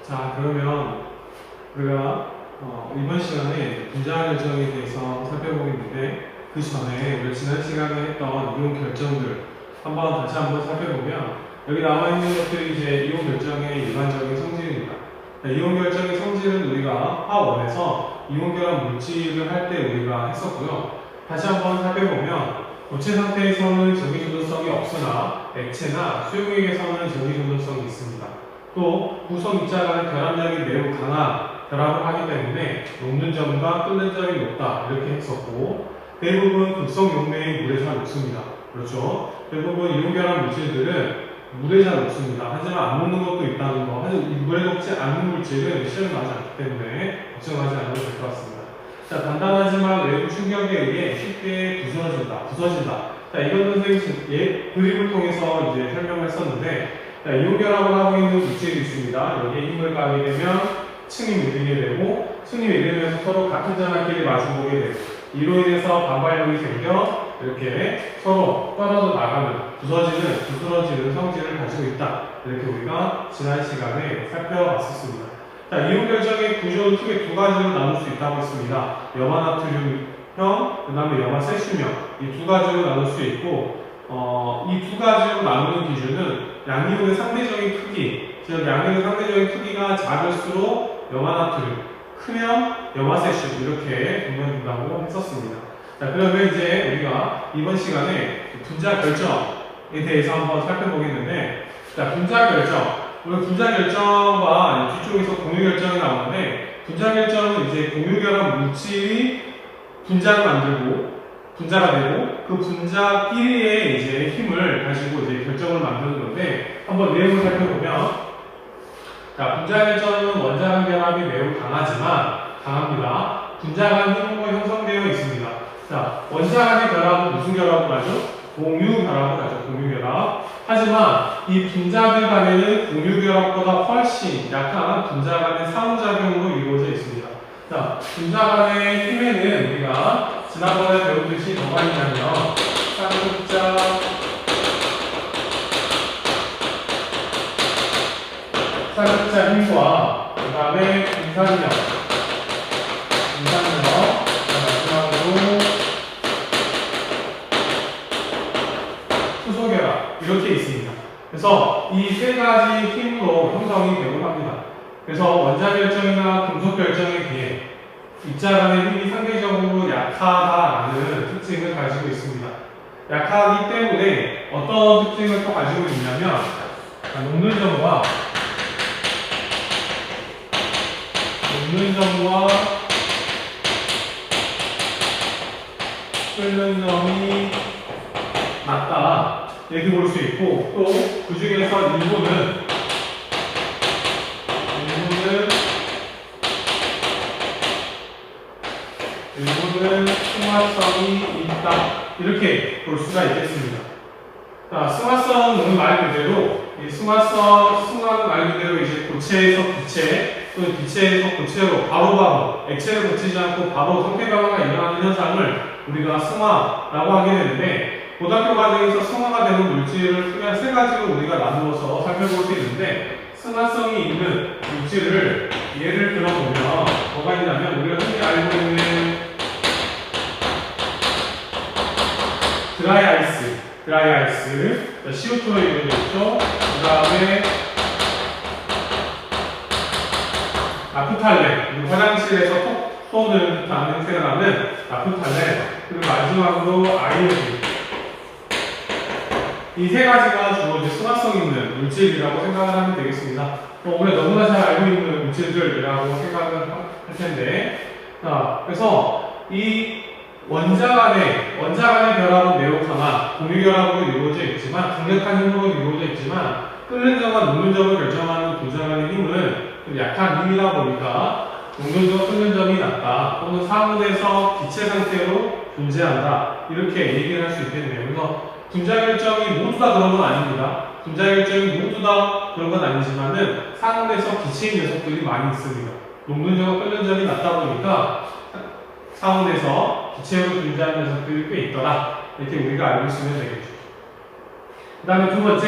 자, 그러면 우리가 이번 시간에 분자 결정에 대해서 살펴보겠는데, 그 전에 우리가 지난 시간에 했던 이온 결정들 다시 한번 살펴보면, 여기 나와 있는 것들이 이제 이온 결정의 일반적인 성질입니다. 이온 결정의 성질은 우리가 파1에서 이온 결합 물질을 할 때 우리가 했었고요. 다시 한번 살펴보면, 고체 상태에서는 전기전도성이 없으나 액체나 수용액에서는 전기전도성이 있습니다. 또 구성 입자 간의 결합력이 매우 강한 결합을 하기 때문에 녹는 점과 끓는 점이 높다, 이렇게 했었고, 대부분 극성 용매의 물에 잘 녹습니다. 그렇죠? 대부분 이온 결합 물질들은 물에 잘 녹습니다. 하지만 안 녹는 것도 있다는 거. 하지만 물에 녹지 않는 물질은 시험이 나지 않기 때문에 걱정하지 않아도 될 것 같습니다. 자, 단단하지만 외부 충격에 의해 쉽게 부서진다. 자, 이건 선생님 그림을 통해서 이제 설명을 했었는데, 자, 이온 결합을 하고 있는 물질이 있습니다. 여기에 힘을 가하게 되면 층이 밀리게 되고, 층이 밀리면서 서로 같은 전압끼리 마주보게 되고, 이로 인해서 반발력이 생겨 이렇게 서로 떨어져 나가는, 부스러지는 성질을 가지고 있다. 이렇게 우리가 지난 시간에 살펴봤었습니다. 자, 이온 결정의 구조는 크게 두 가지로 나눌 수 있다고 했습니다. 염화나트륨형, 그 다음에 염화세슘형, 이 두 가지로 나눌 수 있고, 이 두 가지로 나누는 기준은 양이온의 상대적인 크기, 즉 양이온의 상대적인 크기가 작을수록 염화나트륨, 크면 염화세슘, 이렇게 분류된다고 했었습니다. 자, 그러면 이제 우리가 이번 시간에 분자 결정에 대해서 한번 살펴보겠는데, 자, 분자 결정. 우리 분자 결정과 뒤쪽에서 공유 결정이 나오는데, 분자 결정은 이제 공유 결합 물질이 분자를 만들고, 분자가 되고, 그 분자끼리의 이제 힘을 가지고 이제 결정을 만드는 건데, 한번 내용을 살펴보면, 자, 분자 결정은 원자 간 결합이 매우 강합니다. 분자 간 힘으로 형성되어 있습니다. 자, 원자 간의 결합은 무슨 결합을 하죠? 공유 결합을 하죠. 공유 결합. 하지만 이 분자들 간에는 공유 결합보다 훨씬 약한 분자 간의 상호작용으로 이루어져 있습니다. 자, 분자 간의 힘에는 우리가 지난번에 배우듯이 뭐가 있냐면 쌍극자 힘과 그 다음에 분산력, 마지막으로 수소결합, 이렇게 있습니다. 그래서 이 세 가지 힘으로 형성이 되곤 합니다. 그래서 원자 결정이나 금속 결정에 비해 입자 간의 힘이 상대적으로 약하다라는 특징을 가지고 있습니다. 약하기 때문에 어떤 특징을 또 가지고 있냐면, 녹는 점과 끓는 점이 낮다, 이렇게 볼 수 있고, 또 그 중에서 일부는 승화성이 있다, 이렇게 볼 수가 있겠습니다. 자, 승화성은 말 그대로, 승화는 말 그대로 이제 고체에서 기체, 또는 기체에서 고체로 바로 액체를 거치지 않고 바로 상태 변화가 일어나는 현상을 우리가 승화라고 하게 되는데, 고등학교 과정에서 승화가 되는 물질을 크게 세 가지로 우리가 나누어서 살펴볼 수 있는데, 승화성이 있는 물질을 예를 들어보면 뭐가 있냐면, 우리가 흔히 알고 있는 드라이 아이스, CO2로 이루어져 있죠. 그 다음에 나프탈렌, 화장실에서 톡 쏘는 듯한 냄새가 나는 나프탈렌, 그리고 마지막으로 아이오딘. 이 세 가지가 주로 이제 승화성 있는 물질이라고 생각을 하면 되겠습니다. 우리가 너무나 잘 알고 있는 물질들이라고 생각을 할 텐데, 자, 그래서 이 원자 간의 결합은 매우 강한 공유 결합으로 이루어져 있지만, 강력한 힘으로 이루어져 있지만, 끓는 점과 녹는 점을 결정하는 분자 간의 힘은 좀 약한 힘이다 보니까 녹는 점, 끓는 점이 낮다, 또는 상온에서 기체 상태로 존재한다, 이렇게 얘기를 할 수 있겠네요. 그래서 분자 결정이 모두 다 그런 건 아닙니다. 분자 결정이 모두 다 그런 건 아니지만은 상온에서 기체인 녀석들이 많이 있습니다. 녹는 점과 끓는 점이 낮다 보니까 상온에서 기체로 존재하는 녀석들이 꽤 있더라, 이렇게 우리가 알고 있으면 되겠죠. 그 다음에 두 번째,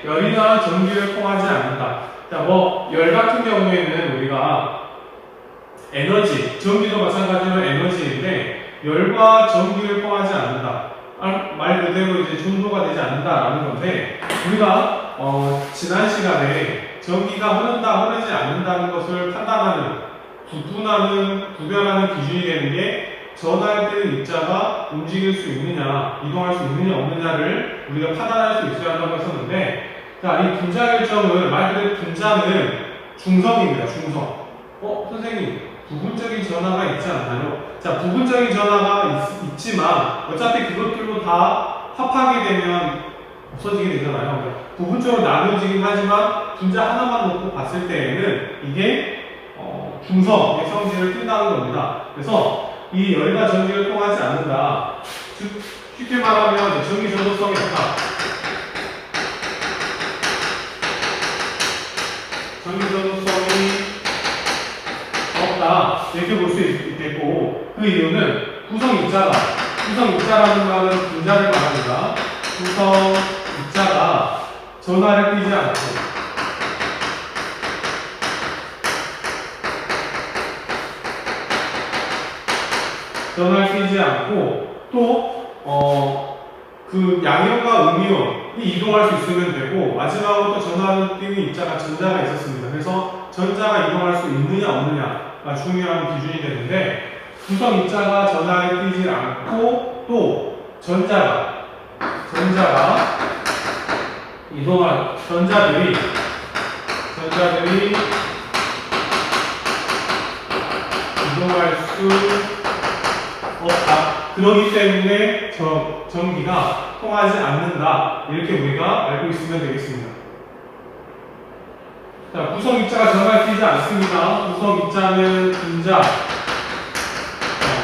열이나 전기를 통하지 않는다. 자, 뭐 열 같은 경우에는 우리가 에너지, 전기도 마찬가지로 에너지인데 열과 전기를 통하지 않는다. 말 그대로 이제 전도가 되지 않는다라는 건데 우리가 지난 시간에 전기가 흐르지 않는다는 것을 판단하는 구별하는 기준이 되는 게 전할 때 입자가 움직일 수 있느냐, 이동할 수 있느냐 없느냐를 우리가 판단할 수 있어야 한다고 했었는데 자, 이 분자 결정을 말 그대로 분자는 중성입니다. 중성. 선생님 부분적인 전하가 있지 않나요? 자, 부분적인 전하가 있지만 어차피 그것들로 다 합하게 되면 없어지게 되잖아요. 부분적으로 나누어지긴 하지만 분자 하나만 놓고 봤을 때에는 이게 중성의 성질을 띈다는 겁니다. 그래서 이 열과 전기를 통하지 않는다. 즉 쉽게 말하면 전기 전도성이 없다. 전기 전도성이 없다. 이렇게 볼 수 있겠고 그 이유는 구성 입자라는 말은 분자를 말합니다. 구성 입자가 전하를 띠지 않고 전하를 띠지 않고 또 그 양이온과 음이온이 이동할 수 있으면 되고 마지막으로 또 전하를 띠는 입자가 전자가 있었습니다. 그래서 전자가 이동할 수 있느냐 없느냐가 중요한 기준이 되는데 구성 입자가 전하를 띠지 않고 또 전자가 이동할 전자들이 이동할 수 없다. 그렇기 때문에 전기가 통하지 않는다. 이렇게 우리가 알고 있으면 되겠습니다. 자, 구성 입자가 전하를 띠지 않습니다. 구성 입자는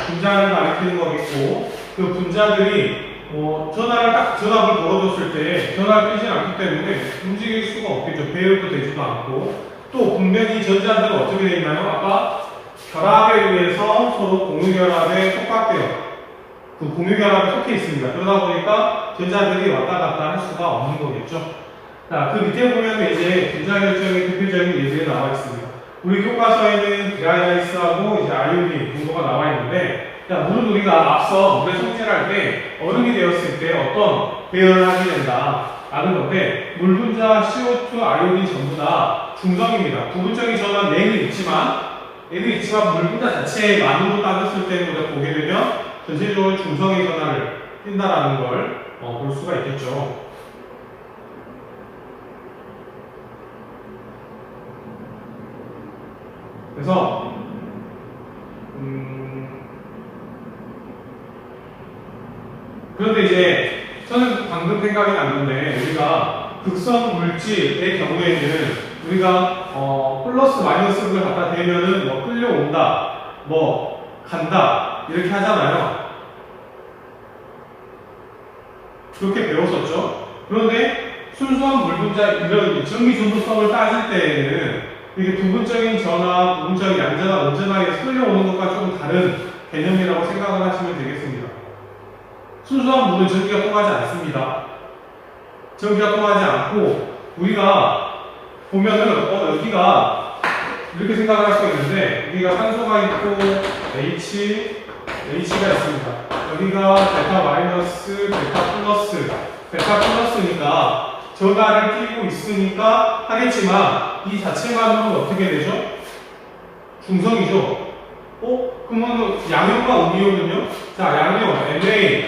분자를 가리키는 거겠고 그 분자들이 전압을 걸어줬을 때 전하를 띠지 않기 때문에 움직일 수가 없겠죠. 배열도 되지도 않고 또 분명히 전자들은 어떻게 되어 있나요? 아까 결합에 의해서 서로 공유결합에 속박되어 그 공유결합에 속해 있습니다. 그러다 보니까 전자들이 왔다 갔다 할 수가 없는 거겠죠. 자, 그 밑에 보면 이제 분자 결정의 대표적인 예들이 나와 있습니다. 우리 교과서에는 드라이아이스하고 이제 아이오딘 정도가 나와 있는데 자, 물은 우리가 앞서 물에 손질할 때 얼음이 되었을 때 어떤 배열을 하게 된다 라는 건데 물 분자 CO2, 아이오딘 전부 다 중성입니다. 부분적인 전환 얘는 있지만 물 분자 자체만으로 따졌을 때 우리가 보게 되면 전체적으로 중성의 전하를 띈다라는 걸 볼 수가 있겠죠. 그래서 그런데 이제 저는 방금 생각이 났는데 우리가 극성 물질의 경우에는 우리가 플러스 마이너스를 갖다 대면은 뭐 끌려온다, 뭐 간다 이렇게 하잖아요. 그렇게 배웠었죠. 그런데 순수한 물분자 이런 전기 전도성을 따질 때에는 이게 부분적인 전하, 부분적인 양전하, 원전하에 끌려오는 것과 조금 다른 개념이라고 생각을 하시면 되겠습니다. 순수한 물은 전기가 통하지 않습니다. 전기가 통하지 않고 우리가 보면은 여기가 이렇게 생각을 할 수 있는데 여기가 산소가 있고 H가 있습니다. 여기가 베타 마이너스, 베타 플러스니까 전하를 띄고 있으니까 하겠지만 이 자체만으로는 어떻게 되죠? 중성이죠. 그러면 양이온과 음이온은요? 자, 양이온 Na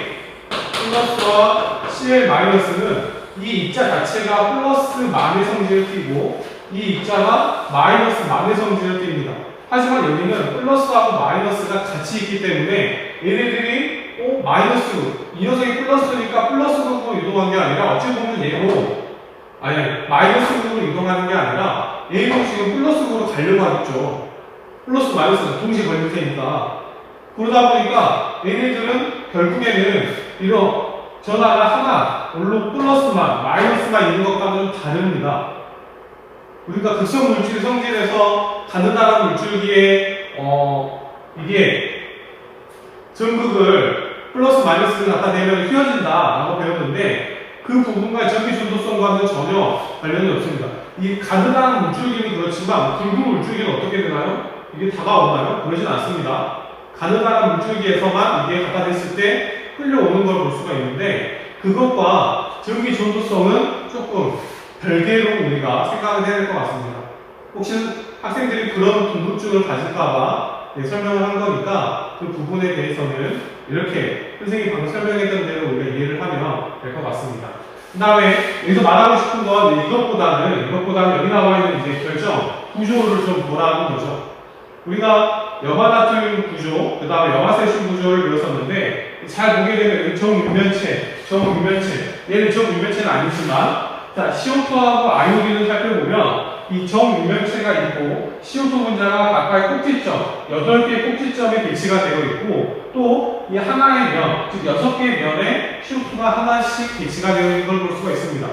플러스와 Cl 마이너스는 이 입자 자체가 플러스 만의 성질을 띠고 이 입자가 마이너스 만의 성질을 띱니다. 하지만 여기는 플러스하고 마이너스가 같이 있기 때문에 얘네들이 마이너스 이 녀석이 플러스니까 플러스로 이동한 게 아니라 어찌 보면 얘로 마이너스로 이동하는 게 아니라 얘도 지금 플러스로 가려고 하겠죠. 플러스 마이너스는 동시에 걸릴 테니까. 그러다 보니까 얘네들은 결국에는 이런 전하가 하나 물론 플러스만 마이너스만 있는 것과는 좀 다릅니다. 우리가 극성 물질 성질에서 갖는다라는 물줄기에 이게 전극을 플러스 마이너스를 갖다 대면 휘어진다 라고 배웠는데 그 부분과 전기 전도성과는 전혀 관련이 없습니다. 이 가느다란 물줄기는 그렇지만 굵은 물줄기는 어떻게 되나요? 이게 다가오나요? 그러진 않습니다. 가느다란 물줄기에서만 이게 갖다 댔을 때 흘려오는 걸 볼 수가 있는데 그것과 전기 전도성은 조금 별개로 우리가 생각을 해야 될 것 같습니다. 혹시 학생들이 그런 궁금증을 가질까봐 설명을 한 거니까 그 부분에 대해서는 이렇게 선생님이 방금 설명했던 대로 우리가 이해를 하면 될 것 같습니다. 그 다음에 여기서 말하고 싶은 건 이것보다는 여기 나와 있는 이제 결정 구조를 좀 보라는 거죠. 우리가 염화나트륨 구조, 그 다음에 염화세슘 구조를 배웠었는데 잘 보게 되면 정육면체, 얘는 정육면체는 아니지만 자, CO2하고 아이오딘을 살펴보면 이 정육면체가 있고 CO2 분자가 각각의 꼭지점, 8개의 꼭지점에 배치가 되어 있고 또 이 하나의 면, 즉 6개의 면에 CO2가 하나씩 배치가 되어 있는 걸 볼 수가 있습니다.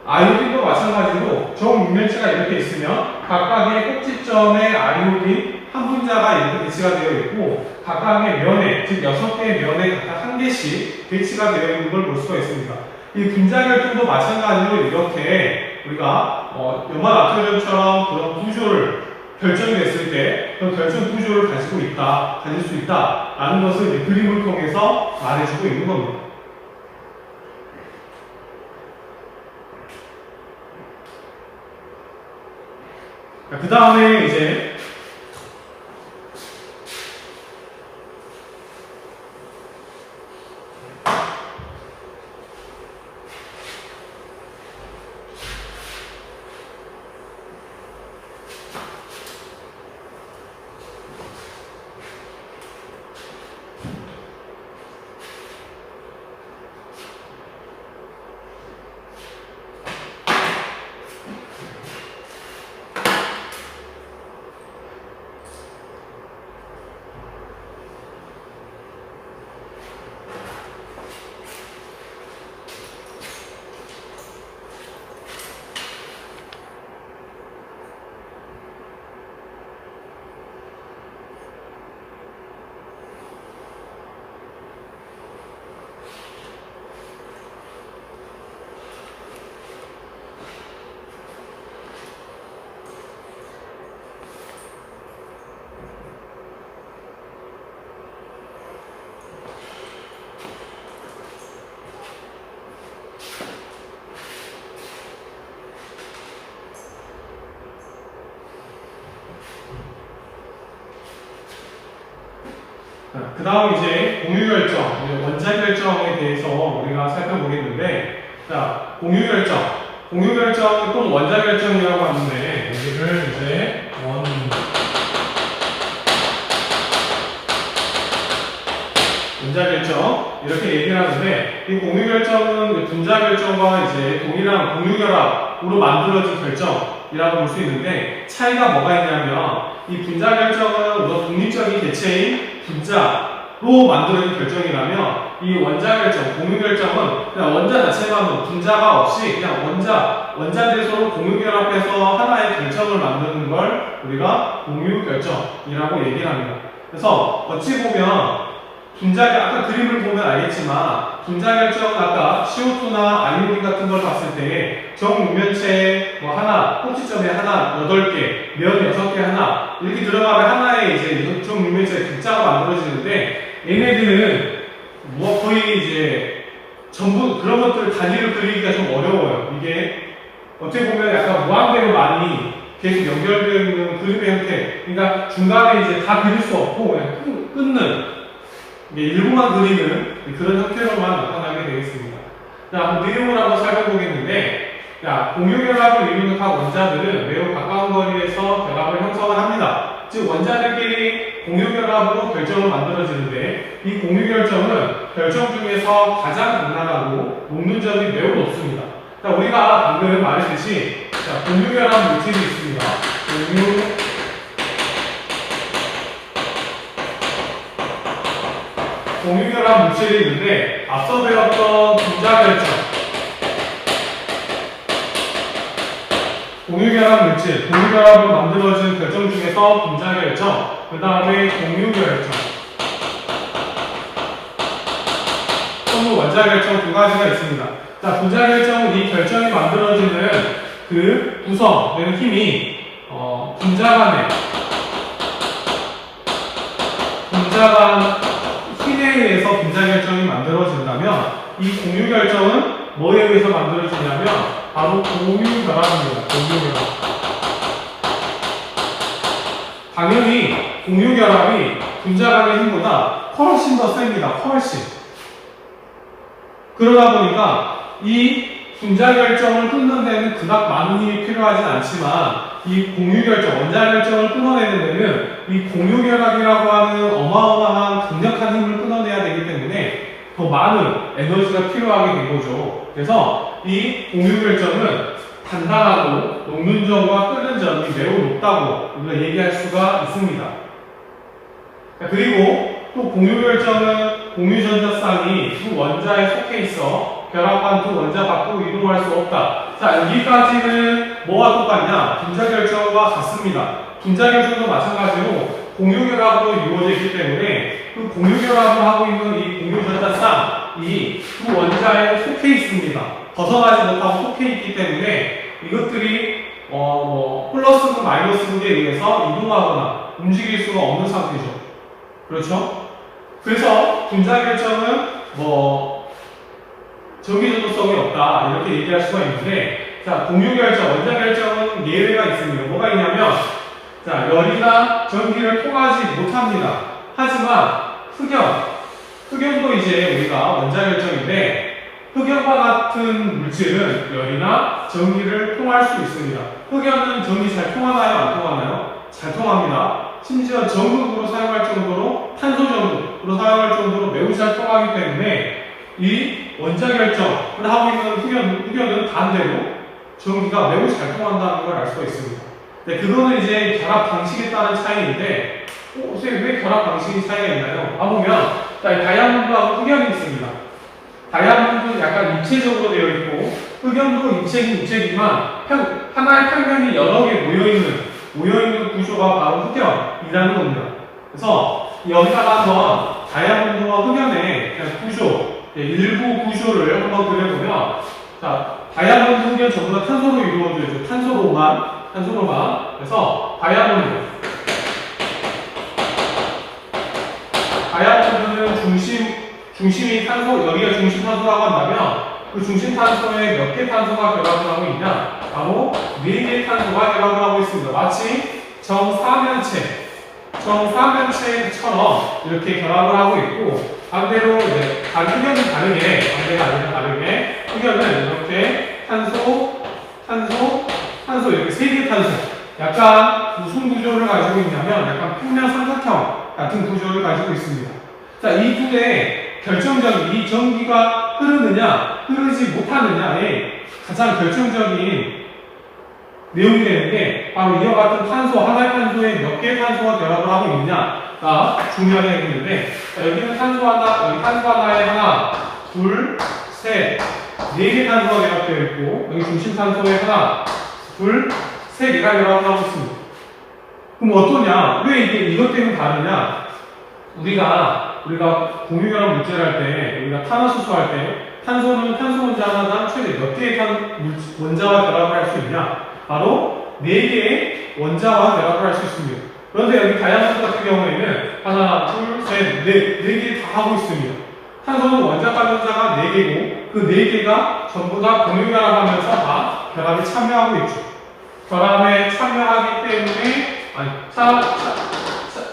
아이오딘도 마찬가지로 정육면체가 이렇게 있으면 각각의 꼭지점에 아이오딘 한 분자가 이렇게 배치가 되어 있고 각각의 면에, 즉 6개의 면에 각각 한 개씩 배치가 되어 있는 걸 볼 수가 있습니다. 이 분자결정도 마찬가지로 이렇게 우리가 염화나트륨처럼 그런 구조를 결정이 됐을 때 그런 결정 구조를 가질 수 있다 라는 것을 이제 그림을 통해서 말해주고 있는 겁니다. 그 다음에 이제 그 다음 이제 공유결정, 원자결정에 대해서 우리가 살펴보겠는데, 자, 공유결정 또는 원자결정이라고 하는데, 여기를 이제 분자결정 이렇게 얘기를 하는데, 이 공유결정은 분자결정과 이제 동일한 공유결합으로 만들어진 결정이라고 볼 수 있는데, 차이가 뭐가 있냐면, 이 분자결정은 우선 독립적인 개체인 분자로 만들어진 결정이라면 이 원자결정, 공유결정은 그냥 원자 자체만 분자가 없이 그냥 원자들이 서로 공유결합해서 하나의 결정을 만드는 걸 우리가 공유결정이라고 얘기를 합니다. 그래서 어찌 보면 아까 그림을 보면 알겠지만 분자결정은 아까 CO2나 아이오딘 같은 걸 봤을 때 정육면체 하나, 꼭지점에 하나, 8개, 면 6개 하나 이렇게 들어가면 하나의 이제 정육면체의 분자가 만들어지는데 얘네들은 거의 이제 전부 그런 것들 단위를 그리기가 좀 어려워요. 이게 어떻게 보면 약간 무한대로 많이 계속 연결되어 있는 그림의 형태. 그러니까 중간에 이제 다 그릴 수 없고 그냥 끊는 일부만 그리는 그런 형태로만 나타나게 되겠습니다. 자, 내용을 한번 살펴보겠는데, 공유결합을 이루는 각 원자들은 매우 가까운 거리에서 결합을 형성을 합니다. 즉, 원자들끼리 공유결합으로 결정을 만들어지는데, 이 공유결정은 결정 중에서 가장 간단하고 녹는 점이 매우 높습니다. 자, 우리가 방금 말했듯이, 공유결합 물질이 있습니다. 공유결합 물질이 있는데 앞서 배웠던 분자결정, 공유결합 물질, 공유결합으로 만들어진 결정 중에서 분자결정, 그 다음에 공유결정, 또는 원자결정 두 가지가 있습니다. 자, 분자결정은 이 결정이 만들어지는 그 구성되는 힘이 분자간 힘에 의해서 분자결정이 만들어진다면 이 공유결정은 뭐에 의해서 만들어지냐면 바로 공유결합입니다. 공유결합. 당연히 공유결합이 분자간의 힘보다 훨씬 더 셉니다. 훨씬. 그러다 보니까 이 분자결정을 끊는 데는 그닥 많은 힘이 필요하진 않지만 이 공유결정, 원자결정을 끊어내는 데는 이 공유결합이라고 하는 어마어마한 강력한 힘을 끊어내야 되기 때문에 더 많은 에너지가 필요하게 된 거죠. 그래서 이 공유결정은 단단하고 녹는 점과 끓는 점이 매우 높다고 우리가 얘기할 수가 있습니다. 그리고 또 공유결정은 공유전자쌍이 두 원자에 속해 있어 결합한 두 원자 밖으로 이동할 수 없다. 자, 여기까지는 뭐와 똑같냐? 분자결정과 같습니다. 분자결정도 마찬가지로 공유결합으로 이루어져 있기 때문에 그 공유결합을 하고 있는 이 공유전자쌍이 두 원자에 속해 있습니다. 벗어나지 못하고 속해 있기 때문에 이것들이 플러스든 마이너스든에 의해서 이동하거나 움직일 수가 없는 상태죠. 그렇죠? 그래서 분자결정은 전기전도성이 없다 이렇게 얘기할 수가 있는데, 자, 공유결정, 원자결정은 예외가 있습니다. 뭐가 있냐면, 자, 열이나 전기를 통하지 못합니다. 하지만 흑연도 이제 우리가 원자결정인데 흑연과 같은 물질은 열이나 전기를 통할 수 있습니다. 흑연은 전기 잘 통하나요? 안 통하나요? 잘 통합니다. 심지어 전극으로 사용할 정도로, 탄소 전극으로 사용할 정도로 매우 잘 통하기 때문에 이 원자결정을 하고 있는 흑연은 반대로 전기가 매우 잘 통한다는 걸 알 수가 있습니다. 네, 그거는 이제 결합 방식에 따른 차이인데, 선생님 왜 결합 방식이 차이가 있나요? 보면, 다이아몬드하고 흑연이 있습니다. 다이아몬드는 약간 입체적으로 되어 있고, 흑연도 입체이지만 하나의 평면이 여러 개 모여있는 구조가 바로 흑연이라는 겁니다. 그래서 여기다가 한번 다이아몬드와 흑연의 구조, 일부 구조를 한번 그려보면, 자, 다이아몬드, 흑연 전부 다 탄소로 이루어져 있죠. 탄소로만. 그래서 다이아몬드는 중심이 탄소, 여기가 중심 탄소라고 한다면 그 중심 탄소에 몇 개 탄소가 결합을 하고 있냐? 바로 4개의 탄소가 결합을 하고 있습니다. 마치 정사면체처럼 이렇게 결합을 하고 있고, 반대로 흑연은 다르게 흑연은 이렇게 탄소 이렇게 3개의 탄소, 약간 무슨 구조를 가지고 있냐면 약간 평면 삼각형 같은 구조를 가지고 있습니다. 자, 이 둘의 결정적인, 이 전기가 흐르지 못하느냐의 가장 결정적인 내용이 되는데, 바로 이와 같은 하나의 탄소에 몇 개의 탄소가 결합을 하고 있냐가 중요하게 되겠는데, 여기는 탄소 하나에 하나, 둘, 셋, 4개 탄소가 결합되어 있고, 여기 중심 탄소에 하나, 둘, 3개가 결합을 하고 있습니다. 그럼 어떠냐? 왜 이것 때문에 다르냐? 우리가 공유결합 물질 할 때, 우리가 탄화수소 할 때, 탄소는 탄소 원자 하나당 최대 몇 개의 원자와 결합을 할 수 있냐? 바로 4개의 원자와 결합을 할 수 있습니다. 그런데 여기 다이아몬드 같은 경우에는 하나, 둘, 셋, 네 개 다 하고 있습니다. 탄소는 원자가 4개고 그 4개가 전부 다 공유결합하면서 다 결합에 참여하고 있죠. 결합에 참여하기 때문에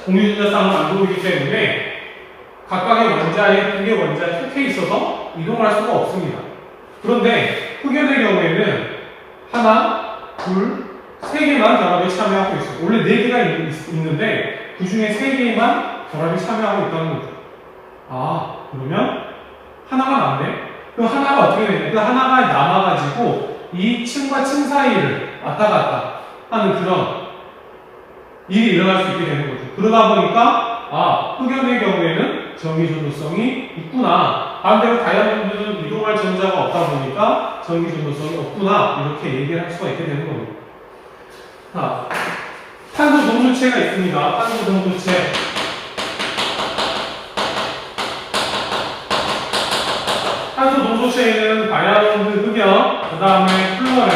공유전자쌍을 만들고 있기 때문에 각각의 원자에 2개 원자에 속해 있어서 이동할 수가 없습니다. 그런데 흑연의 경우에는 하나, 둘, 3개만 결합에 참여하고 있어요. 원래 4개가 있는데 그 중에 3개만 결합에 참여하고 있다는 거죠. 그러면 하나가 남네? 그럼 하나가 어떻게 되냐? 그 하나가 남아가지고 이 층과 층 사이를 왔다 갔다 하는 그런 일이 일어날 수 있게 되는 거죠. 그러다 보니까 흑연의 경우에는 전기전도성이 있구나. 반대로 다이아몬드는 이동할 전자가 없다 보니까 전기전도성이 없구나. 이렇게 얘기를 할 수가 있게 되는 겁니다. 탄소 동소체가 있습니다. 탄소 동소체. 탄소 동소체에는 다이아몬드, 흑연, 그 다음에 플로렌,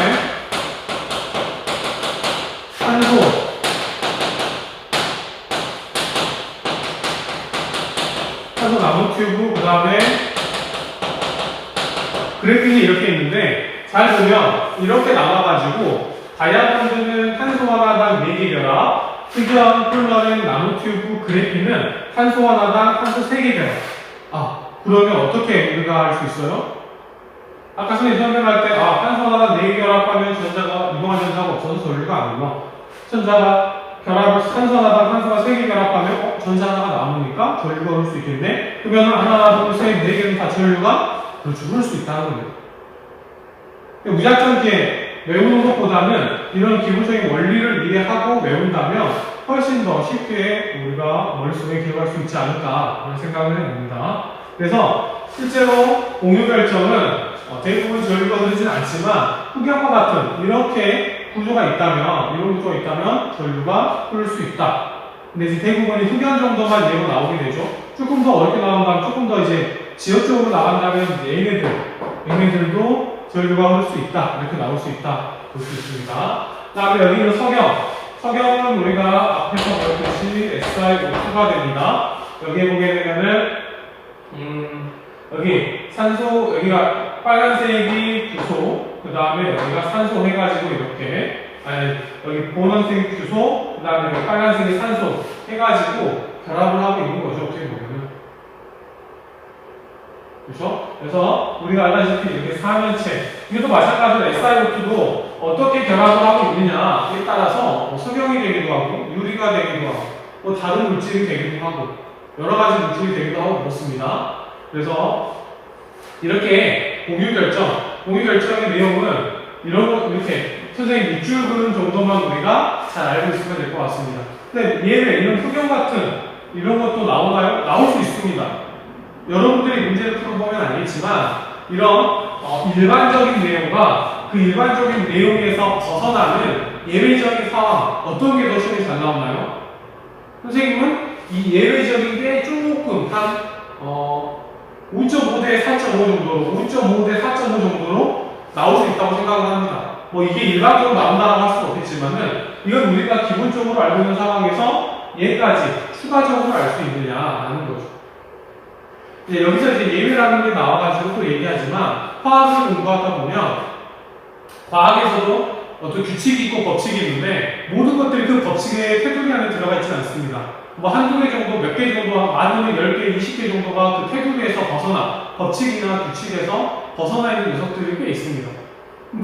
산소 나노튜브, 그 다음에 그래핀이 이렇게 있는데, 잘 보면 이렇게 나와가지고 다이아몬드는 탄소 하나당 4개 결합, 흑연, 폴러렌, 나노튜브, 그래핀은 탄소 하나당 탄소 3개 결합. 그러면 어떻게 우리가 알 수 있어요? 아까 선생님 설명할 때 탄소 하나당 4개 결합하면 전자가 이동한 전자가 없어서 전류가 안 올라. 전자가 탄소 하나당 탄소가 3개 결합하면 전자 하나가 남으니까 전류가 흐를 수 있겠네. 그러면 하나, 둘, 셋, 4개는 다 전류가 그렇죠, 흐를 수 있다는 거예요. 무작정 이렇게 외우는 것보다는 이런 기본적인 원리를 이해하고 외운다면 훨씬 더 쉽게 우리가 머릿속에 기억할 수 있지 않을까 그런 생각을 해봅니다. 그래서 실제로 공유 결정은 대부분 전류가 흐르진 않지만 흑연과 같은 이렇게 구조가 있다면, 이런 구조가 있다면 전류가 흐를 수 있다. 근데 이제 대부분이 흑연 정도만 예로 나오게 되죠. 조금 더 어렵게 나온다면, 조금 더 이제 지역적으로 나간다면 이제 얘네들도 전류가 흐를 수 있다. 이렇게 나올 수 있다. 볼 수 있습니다. 그 다음에 여기는 석영은 우리가 앞에서 배웠듯이 SiO2가 됩니다. 여기에 보게 되면은, 여기 산소, 여기가 빨간색이 규소, 그 다음에 여기가 산소 해가지고 이렇게, 여기 보라색 규소, 그 다음에 여기 빨간색이 산소 해가지고 결합을 하고 있는 거죠. 어떻게 보면은. 그렇죠? 그래서 우리가 알다시피 이렇게 사면체, 이것도 마찬가지로 SiO2도 어떻게 결합을 하고 있느냐에 따라서 석영이 되기도 하고 유리가 되기도 하고 다른 물질이 되기도 하고 여러 가지 물질이 되기도 하고 그렇습니다. 그래서 이렇게 공유결정의 내용은 이런 거 이렇게 선생님 밑줄 그는 정도만 우리가 잘 알고 있으면 될 것 같습니다. 근데 얘는 이런 흑연 같은 이런 것도 나오나요? 나올 수 있습니다. 여러분들이 문제를 풀어보면 알겠지만 이런 일반적인 내용과 그 일반적인 내용에서 벗어나는 예외적인 상황 어떤 게 더 시험에 잘 나오나요? 선생님은 이 예외적인 게 조금 한 5.5 대 4.5 정도로 5.5 대 4.5 정도로 나올 수 있다고 생각을 합니다. 뭐 이게 일반적으로 나온다고 할 수는 없겠지만은 이건 우리가 기본적으로 알고 있는 상황에서 얘까지 추가적으로 알 수 있느냐라는 거죠. 이제 여기서 이제 예외라는 게 나와가지고 또 얘기하지만 화학을 공부하다 보면 과학에서도 어떤 규칙이 있고 법칙이 있는데 모든 것들이 그 법칙의 테두리 안에 들어가 있지는 않습니다. 뭐 한두 개 정도, 몇 개 정도, 많으면 10개, 20개 정도가 그 테두리에서 법칙이나 규칙에서 벗어나 있는 녀석들이 꽤 있습니다.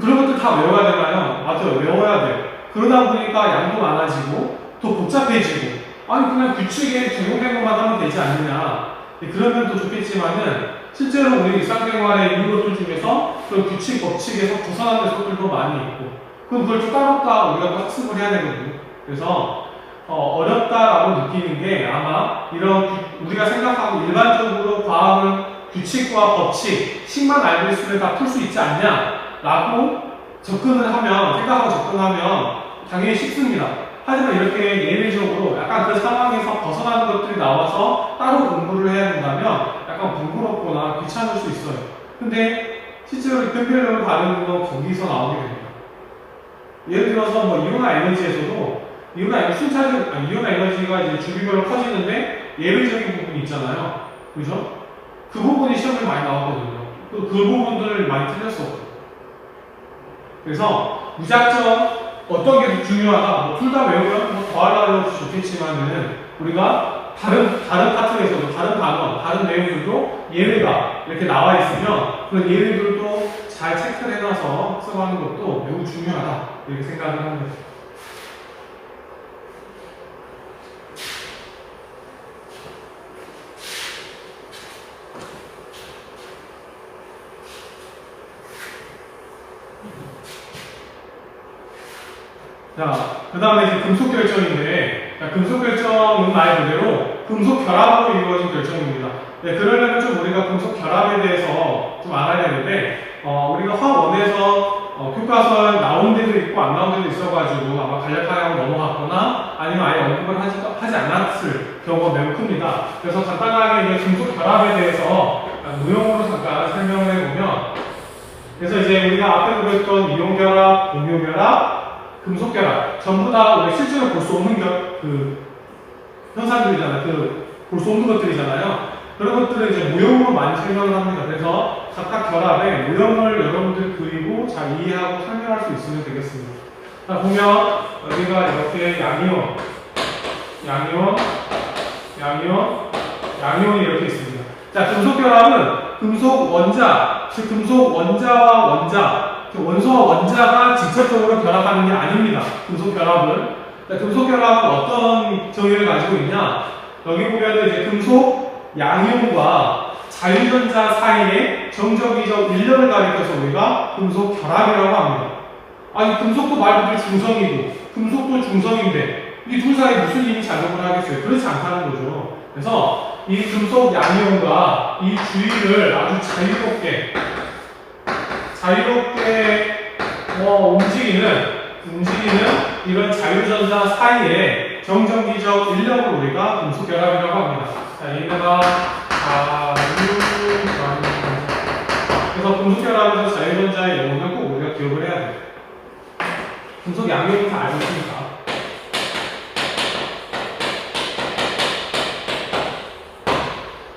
그런 것들 다 외워야 되나요? 맞아요. 외워야 돼요. 그러다 보니까 양도 많아지고 더 복잡해지고 그냥 규칙에 적용된 것만 하면 되지 않느냐. 그러면 또 좋겠지만은 실제로 우리 일상생활에 있는 것들 중에서 그 규칙, 법칙에서 벗어나는 녀석들도 많이 있고 그럼 그걸 좀 따로 우리가 또 학습을 해야 되거든요. 그래서 어렵다라고 느끼는 게 아마 이런 우리가 생각하고 일반적으로 과학은 규칙과 법칙식만 알고 있으면 다 풀 수 있지 않냐라고 생각하고 접근하면 당연히 쉽습니다. 하지만 이렇게 예외적으로 약간 그 상황에서 벗어나는 것들이 나와서 따로 공부를 해야 된다면 약간 번거롭거나 귀찮을 수 있어요. 근데 실제로 편별력을 다루는 건 거기서 나오게 됩니다. 예를 들어서 뭐 이온화 에너지에서도 이온화 에너지가 이제 주기별로 커지는데 예외적인 부분이 있잖아요. 그죠? 그 부분이 시험에 많이 나왔거든요. 또 그 부분들을 많이 틀렸었고. 그래서 무작정 어떤 게 중요하다, 둘 다 외우면 더하려고 좋겠지만은 우리가 다른 파트에서도 다른 단원, 다른 내용들도 예외가 이렇게 나와 있으면 그런 예외들도 잘 체크를 해놔서 학습하는 것도 매우 중요하다 이렇게 생각을 합니다. 자, 그 다음에 이제 금속 결정인데, 금속 결정은 말 그대로 금속 결합으로 이루어진 결정입니다. 그러려면 좀 우리가 금속 결합에 대해서 좀 알아야 되는데, 우리가 화원에서 교과서에 나온 데도 있고 안 나온 데도 있어가지고 아마 간략하게 넘어갔거나 아니면 아예 언급을 하지 않았을 경우가 매우 큽니다. 그래서 간단하게 이제 금속 결합에 대해서 무용으로 잠깐 설명을 해보면, 그래서 이제 우리가 앞에 그랬던 이온 결합, 공유 결합, 금속 결합. 전부 다 우리 실제로 볼 수 없는 그 현상들이잖아요. 볼 수 없는 것들이잖아요. 그런 것들을 이제 무형으로 많이 설명을 합니다. 그래서 각각 결합의 무형을 여러분들 그리고 잘 이해하고 설명할 수 있으면 되겠습니다. 자, 보면 여기가 이렇게 양이온 이렇게 있습니다. 자, 금속 결합은 금속 원자, 즉 금속 원자와 원자, 원소와 원자가 직접적으로 결합하는 게 아닙니다. 금속 결합은. 자, 금속 결합은 어떤 정의를 가지고 있냐? 여기 보면 이제 금속 양이온과 자유전자 사이에 정적이적 인력을 가리켜서 우리가 금속 결합이라고 합니다. 아니, 금속도 말 그대로 중성이고, 금속도 중성인데, 이 둘 사이에 무슨 힘이 작용을 하겠어요? 그렇지 않다는 거죠. 그래서 이 금속 양이온과 이 주위를 아주 자유롭게 움직이는 이런 자유전자 사이에 정전기적 인력을 우리가 금속 결합이라고 합니다. 자, 얘네가 자유전자. 그래서 금속 결합에서 자유전자의 영역을 꼭 우리가 기억을 해야 돼요. 금속 양이온은 다 알고 있으니까.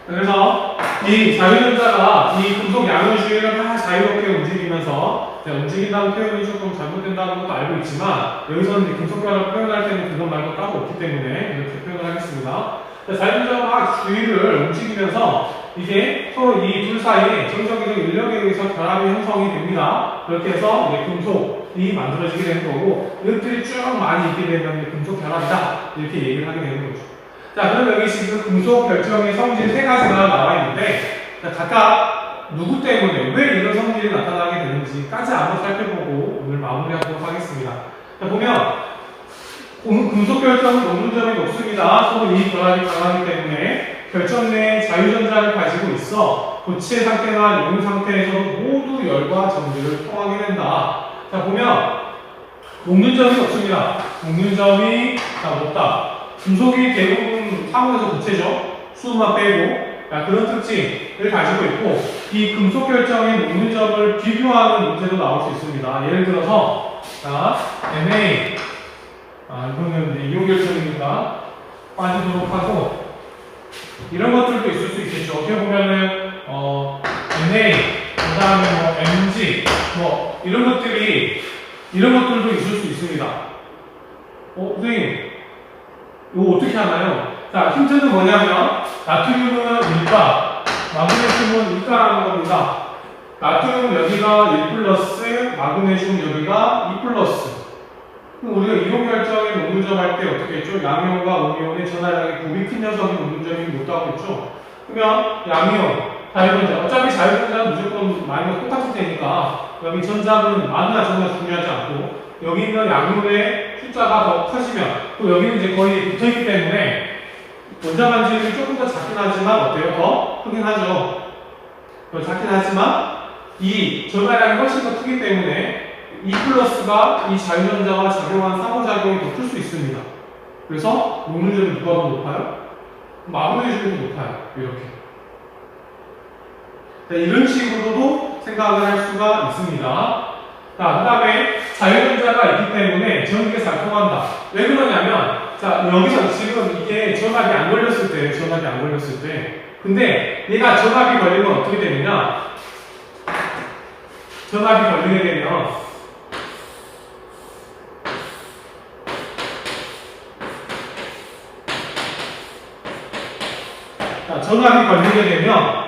그래서 이 자유전자가 이 금속 양이온 주위를 다 자유롭게 움직이면서 움직인다는 표현이 조금 잘못된다는 것도 알고 있지만 여기서는 이제 금속 결합을 표현할 때는 그것 말고 따로 없기 때문에 이렇게 표현을 하겠습니다. 자유전자가 막 주위를 움직이면서 이게 서로 이 둘 사이에 정적이적 인력에 의해서 결합이 형성이 됩니다. 그렇게 해서 이제 금속이 만들어지게 되는 거고 이것들이 쭉 많이 있게 되면 금속 결합이다 이렇게 얘기를 하게 되는 거죠. 자, 그럼 여기 지금 금속 결정의 성질 세 가지가 나와 있는데 각각 누구 때문에 왜 이런 성질이 나타나게 되는지까지 한번 살펴보고 오늘 마무리하도록 하겠습니다. 자, 보면 금속 결정은 녹는점이 높습니다. 서로 이 결합이 강하기 때문에 결정 내에 자유전자를 가지고 있어 고체 상태나 용융 상태에서도 모두 열과 전기를 통하게 된다. 자, 보면 녹는점이 높습니다. 녹는점이 높다. 금속이 대부분 사물에서 고체죠. 수만 빼고 그런 특징을 가지고 있고 이 금속 결정의 녹는점을 비교하는 문제도 나올 수 있습니다. 예를 들어서 Na 이거는 이온 결정이니까 빠지도록 하고 이런 것들도 있을 수 있겠죠. 어떻게 보면은 Na 그 다음에 Mg 이런 것들도 있을 수 있습니다. 선생님 이거 어떻게 하나요? 자, 힌트는 뭐냐면 나트륨은 1가, 마그네슘은 2가라는 겁니다. 나트륨은 여기가 1 플러스, 마그네슘 여기가 2 플러스. 그럼 우리가 이온 결정의 녹는점 할 때 어떻게 했죠? 양이온과 음이온의 전하량이 곱이 큰 녀석이 녹는점이 높다고 했죠? 그러면 양이온, 자유전자, 어차피 자유전자는 무조건 마이너스 똑같을 테니까 여기 전자는 많으나 적으나 중요하지 않고 여기 있는 양이온의 숫자가 더 커지면 또 여기는 이제 거의 붙어있기 때문에 원자 반지름이 조금 더 작긴 하지만 어때요? 더 크긴 하죠. 더 작긴 하지만 이 전하량이 훨씬 더 크기 때문에 E 플러스가 이 자유전자와 작용한 상호작용이 더 클 수 있습니다. 그래서 녹는점이 누가 더 높아요? 마그네슘이 더 높아요. 이렇게. 자, 이런 식으로도 생각을 할 수가 있습니다. 자, 그 다음에 자유전자가 있기 때문에 전기가 잘 통한다. 왜 그러냐면, 자, 여기서 지금 이게 전압이 안 걸렸을 때, 근데 얘가 전압이 걸리면 어떻게 되느냐? 전압이 걸리게 되면, 자, 전압이 걸리게 되면,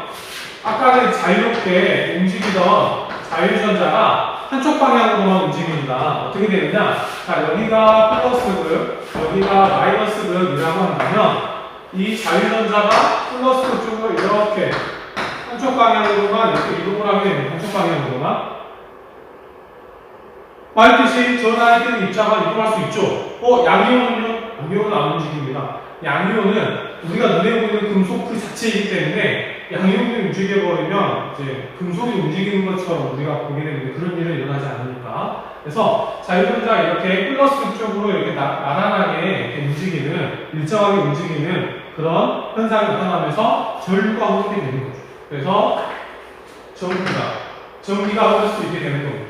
아까는 자유롭게 움직이던 자유전자가 한쪽 방향으로만 움직입니다. 어떻게 되느냐? 자, 여기가 플러스극, 여기가 마이너스극이라고 한다면 이 자유전자가 플러스극 쪽으로 이렇게 한쪽 방향으로만 이렇게 이동을 하게 됩니다. 한쪽 방향으로만. 말뜻이 전하에 뜨는 입자가 이동할 수 있죠. 양이온은요? 양이온은 안 움직입니다. 양이온은 우리가 눈에 보이는 금속 그 자체이기 때문에 양이온이 움직여버리면 이제 금속이 움직이는 것처럼 우리가 보게 되는데 그런 일은 일어나지 않으니까. 그래서 자유전자가 이렇게 플러스 쪽으로 이렇게 나란하게 이렇게 움직이는, 일정하게 움직이는 그런 현상이 나타나면서 전류가 흐르게 되는 거죠. 그래서 전기가 흐를 수 있게 되는 겁니다.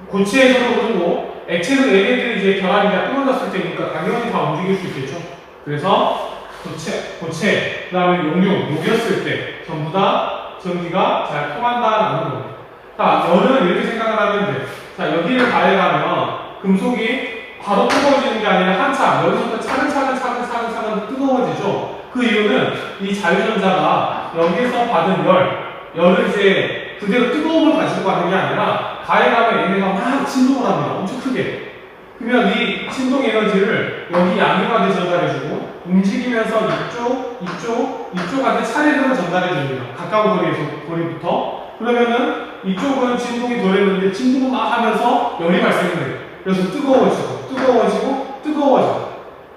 고체에서도 흐르고 액체도 얘네들이 이제 결합이 다 끊어졌을 때니까 당연히 다 움직일 수 있겠죠. 그래서 고체, 그 다음에 용융, 녹였을 때 전부 다 전기가 잘 통한다라는 겁니다. 자, 열은 이렇게 생각을 하면 돼. 자, 여기를 가해가면 금속이 바로 뜨거워지는 게 아니라 한참, 여기서부터 차근차근 뜨거워지죠. 그 이유는 이 자유전자가 여기에서 받은 열을 이제 그대로 뜨거움을 가지고 가는 게 아니라 가해가면 얘네가 막 진동을 합니다. 엄청 크게. 그러면 이 진동 에너지를 여기 양육한테 전달해주고 움직이면서 이쪽한테 차례대로 전달해줍니다. 가까운 거리부터. 그러면은 이쪽은 진동이 덜했는데 진동을 막 하면서 열이 발생해요. 그래서 뜨거워지고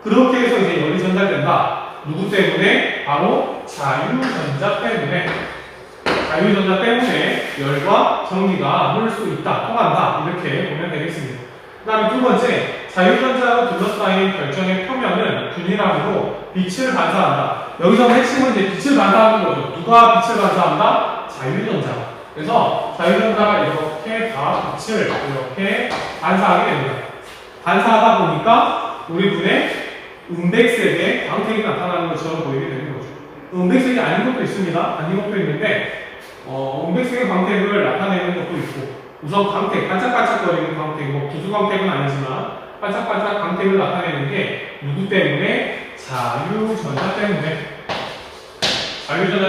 그렇게 해서 이제 열이 전달된다. 누구 때문에? 바로 자유전자 때문에. 자유전자 때문에 열과 전기가 흐를 수 있다, 통한다. 이렇게 보면 되겠습니다. 그 다음에 두 번째, 자유전자로 둘러싸인 결정의 표면은 균일함으로 빛을 반사한다. 여기서 핵심은 이제 빛을 반사하는 거죠. 누가 빛을 반사한다? 자유전자가. 그래서 자유전자가 이렇게 다 빛을 이렇게 반사하게 됩니다. 반사하다 보니까 우리 눈에 은백색의 광택이 나타나는 것처럼 보이게 되는 거죠. 은백색이 아닌 것도 있습니다. 아닌 것도 있는데 은백색의 광택을 나타내는 것도 있고, 우선 광택, 반짝반짝거리는 광택, 구두 광택은 아니지만 반짝반짝 광택을 나타내는 게 누구 때문에? 자유전자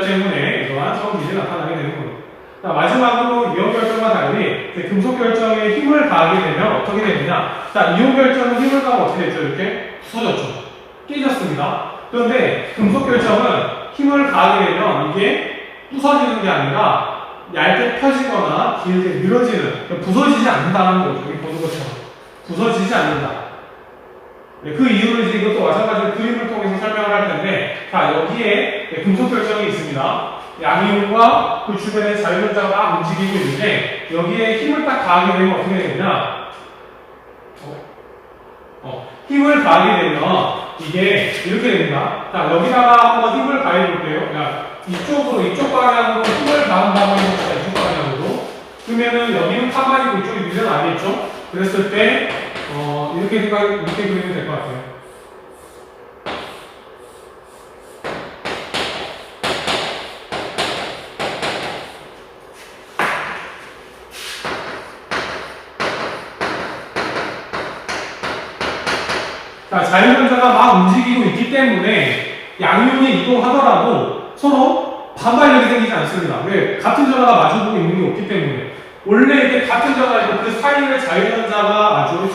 때문에 이러한 성질이 나타나게 되는 겁니다. 자, 마지막으로 이온 결정과 달리 금속 결정에 힘을 가하게 되면 어떻게 되느냐? 자, 이온 결정은 힘을 가하면 어떻게 됐죠? 이렇게 부서졌죠. 깨졌습니다. 그런데 금속 결정은 힘을 가하게 되면 이게 부서지는 게 아니라 얇게 펴지거나 길게 늘어지는, 부서지지 않는다는 거죠. 여기 보는 것처럼. 부서지지 않는다. 네, 그 이유를 이제 이것도 마찬가지로 그림을 통해서 설명을 할 텐데, 자, 여기에 금속 결정이 있습니다. 양이온과 그 주변에 자유전자가 막 움직이고 있는데, 여기에 힘을 딱 가하게 되면 어떻게 되느냐? 힘을 가하게 되면 이게 이렇게 됩니다. 자, 여기다가 한번 힘을 가해 볼게요. 이쪽 방향으로 힘을 가한다고 해봅시다. 이쪽 방향으로. 그러면은 여기는 가만히고 이쪽이 밀려나겠죠? 그랬을 때, 이렇게 그리면 될 것 같아요. 자, 자유전자가 막 움직이고 있기 때문에 양이온이 이동하더라도 서로 반발력이 생기지 않습니다. 왜? 같은 전하가 마주보고 있는 게 없기 때문에. 원래 이게 같은 전하이고 그 사이에 자유전자가 아주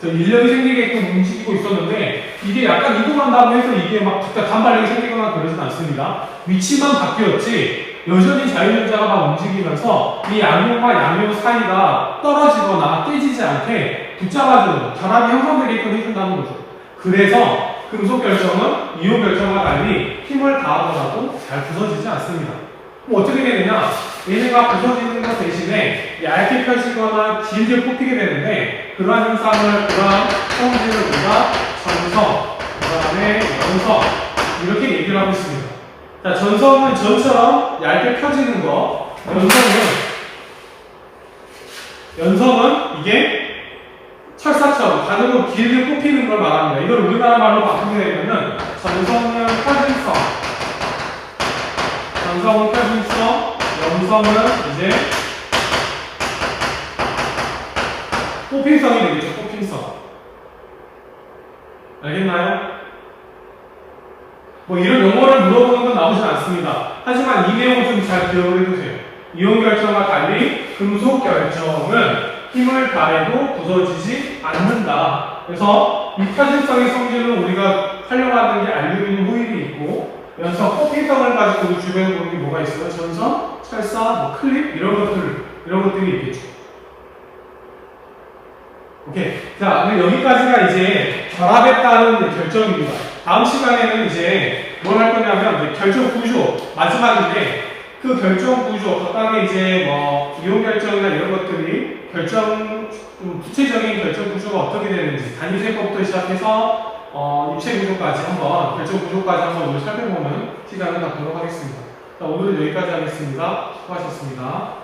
인력이 생기게끔 움직이고 있었는데, 이게 약간 이동한다고 해서 이게 막 반발력이 생기거나 그러진 않습니다. 위치만 바뀌었지 여전히 자유전자가 막 움직이면서 이 양이온과 양이온 사이가 떨어지거나 깨지지 않게 붙잡아주는, 결합이 형성되게끔 해준다는 거죠. 그래서 금속 결정은 이온 결정과 달리 힘을 가하더라도 잘 부서지지 않습니다. 그럼 어떻게 되느냐? 얘네가 부서지는 것 대신에 얇게 펴지거나 길게 뽑히게 되는데, 그러한 현상을, 그러한 성질을 우리가 전성, 그 다음에 연성, 이렇게 얘기를 하고 있습니다. 자, 전성은 전처럼 얇게 펴지는 거, 연성은 이게 철사처럼 가늘고 길게 뽑히는 걸 말합니다. 이걸 우리나라 말로 바꾸게 되면은 전성은 펴짐성, 연성은 이제 뽑힘성이 되겠죠. 뽑힘성. 알겠나요? 뭐 이런 용어를 물어보는 건 나오지 않습니다. 하지만 이 내용을 좀 잘 기억을 해두세요. 이온 결정과 달리 금속 결정은 힘을 가해도 부서지지 않는다. 그래서 이 펴짐성의 성질은 우리가 활용하는 게 알루미늄 호일이 있고, 연성 뽑힘성을 가지고 우리 주변에 보는 게 뭐가 있어요? 전선, 철사, 클립 이런 것들이 있겠죠. 오케이. 자, 여기까지가 이제 결합에 따른 결정입니다. 다음 시간에는 이제 뭘 할 거냐면 결정 구조, 마지막인데 그 결정 구조, 각각의 이제 이온 결정이나 이런 것들이 구체적인 결정 구조가 어떻게 되는지, 단위세법부터 시작해서 입체 구조까지 결정 구조까지 한번 살펴보는 시간을 갖도록 하겠습니다. 자, 오늘은 여기까지 하겠습니다. 수고하셨습니다.